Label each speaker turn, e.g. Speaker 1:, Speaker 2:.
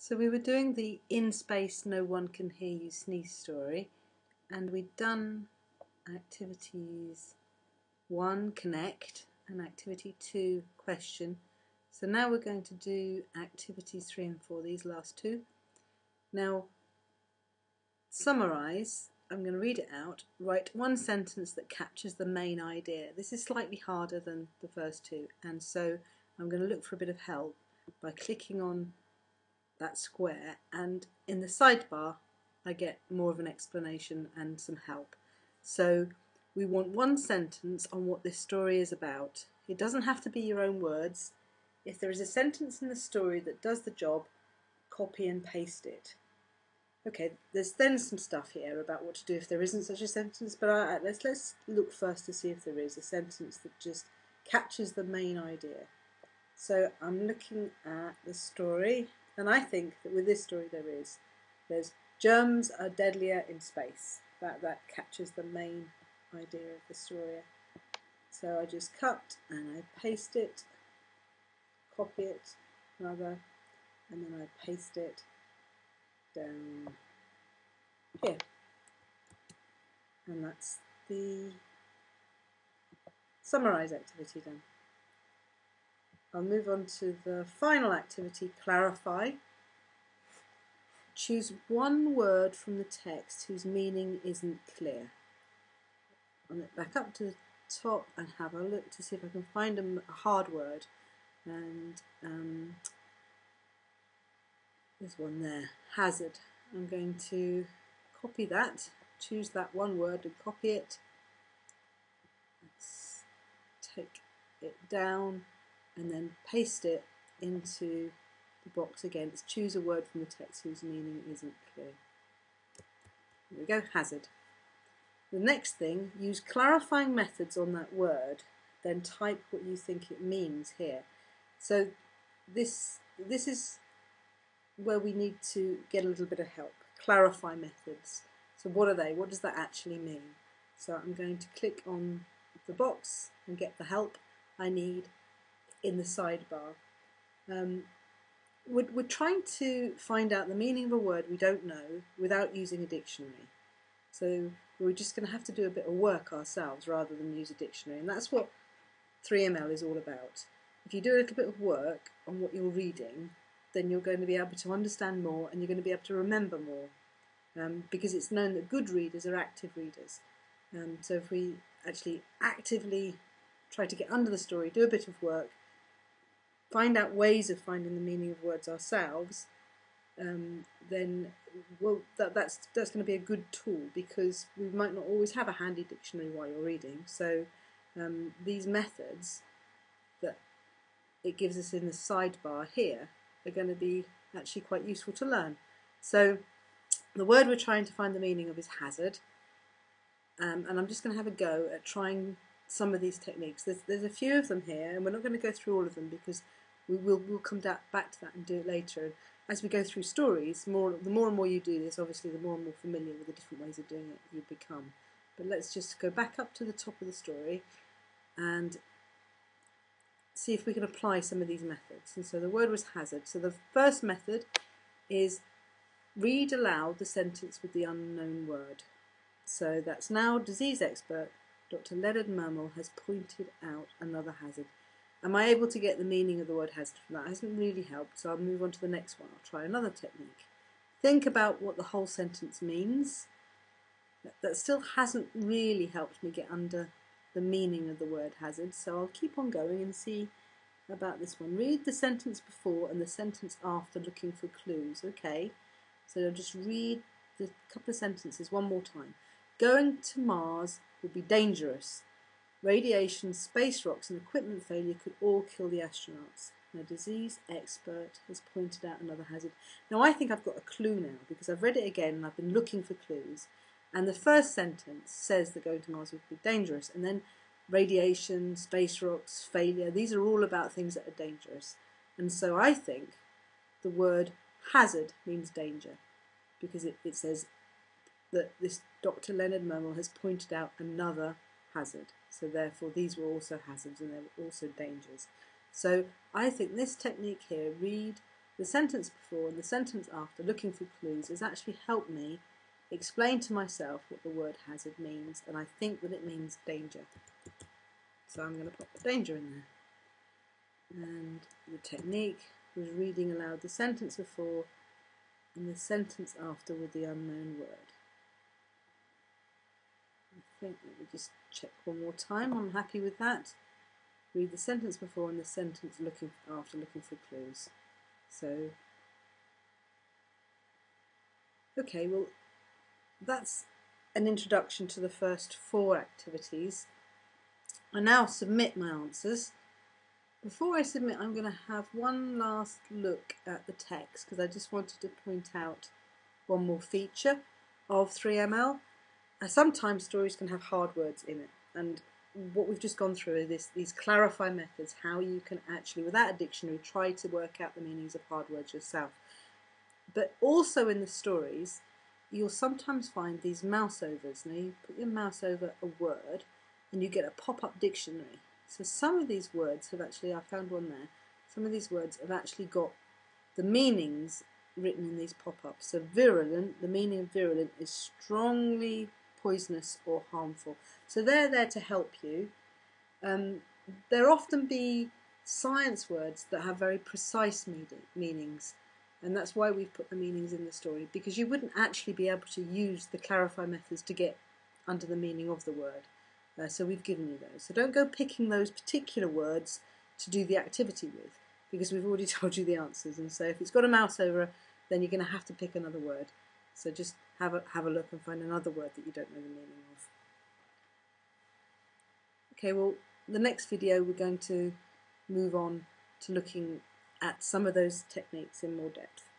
Speaker 1: So we were doing the in space no one can hear you sneeze story, and we'd done activities 1 connect and activity 2 question. So now we're going to do activities 3 and 4, these last two. Now summarize, I'm going to read it out, write one sentence that captures the main idea. This is slightly harder than the first two, and so I'm going to look for a bit of help by clicking on that square, and in the sidebar I get more of an explanation and some help. So we want one sentence on what this story is about. It doesn't have to be your own words. If there is a sentence in the story that does the job, copy and paste it. Okay, there's then some stuff here about what to do if there isn't such a sentence, but let's look first to see if there is a sentence that just captures the main idea. So I'm looking at the story, and I think that with this story there's germs are deadlier in space. That captures the main idea of the story. So I just cut and I paste it, copy it rather, and then I paste it down here. And that's the summarize activity done. I'll move on to the final activity, clarify. Choose one word from the text whose meaning isn't clear. I'll look back up to the top and have a look to see if I can find a hard word. And there's one there, hazard. I'm going to copy that, choose that one word and copy it. Let's take it down and then paste it into the box again. Let's choose a word from the text whose meaning isn't clear. There we go, hazard. The next thing, use clarifying methods on that word, then type what you think it means here. So this is where we need to get a little bit of help. Clarify methods. So what are they? What does that actually mean? So I'm going to click on the box and get the help I need in the sidebar. We're trying to find out the meaning of a word we don't know without using a dictionary. So we're just going to have to do a bit of work ourselves rather than use a dictionary, and that's what 3ML is all about. If you do a little bit of work on what you're reading, then you're going to be able to understand more and you're going to be able to remember more, because it's known that good readers are active readers. So if we actually actively try to get under the story, do a bit of work, find out ways of finding the meaning of words ourselves, then that's going to be a good tool, because we might not always have a handy dictionary while you're reading. So these methods that it gives us in the sidebar here are going to be actually quite useful to learn. So the word we're trying to find the meaning of is hazard, and I'm just going to have a go at trying some of these techniques. There's a few of them here, and we're not going to go through all of them because we'll come back to that and do it later. As we go through stories, the more and more you do this, obviously the more and more familiar with the different ways of doing it you become. But let's just go back up to the top of the story and see if we can apply some of these methods. And so the word was hazard. So the first method is read aloud the sentence with the unknown word. So that's now disease expert Dr. Leonard Mermel has pointed out another hazard. Am I able to get the meaning of the word hazard from that? It hasn't really helped, so I'll move on to the next one. I'll try another technique. Think about what the whole sentence means. That still hasn't really helped me get under the meaning of the word hazard, so I'll keep on going and see about this one. Read the sentence before and the sentence after looking for clues. Okay, so I'll just read the couple of sentences one more time. Going to Mars will be dangerous. Radiation, space rocks and equipment failure could all kill the astronauts. A disease expert has pointed out another hazard. Now I think I've got a clue now, because I've read it again and I've been looking for clues. And the first sentence says that going to Mars would be dangerous, and then radiation, space rocks, failure, these are all about things that are dangerous. And so I think the word hazard means danger, because it says that this Dr. Leonard Mermel has pointed out another hazard. So therefore these were also hazards and they were also dangers. So I think this technique here, read the sentence before and the sentence after, looking for clues, has actually helped me explain to myself what the word hazard means, and I think that it means danger. So I'm going to put the danger in there. And the technique was reading aloud the sentence before and the sentence after with the unknown word. I think, let me just check one more time, I'm happy with that. Read the sentence before and the sentence after, looking for clues. So, okay, well, that's an introduction to the first 4 activities. I now submit my answers. Before I submit, I'm going to have one last look at the text, because I just wanted to point out one more feature of 3ML. Sometimes stories can have hard words in it, and what we've just gone through are these clarify methods, how you can actually, without a dictionary, try to work out the meanings of hard words yourself. But also in the stories, you'll sometimes find these mouse overs. Now you put your mouse over a word and you get a pop-up dictionary. So some of these words have actually, I found one there, some of these words have actually got the meanings written in these pop-ups. So virulent, the meaning of virulent is strongly poisonous or harmful. So they're there to help you. There often be science words that have very precise meanings, and that's why we've put the meanings in the story, because you wouldn't actually be able to use the clarify methods to get under the meaning of the word. So we've given you those. So don't go picking those particular words to do the activity with, because we've already told you the answers. And so if it's got a mouse over, then you're going to have to pick another word. So just have a look and find another word that you don't know the meaning of. Okay, well, the next video we're going to move on to looking at some of those techniques in more depth.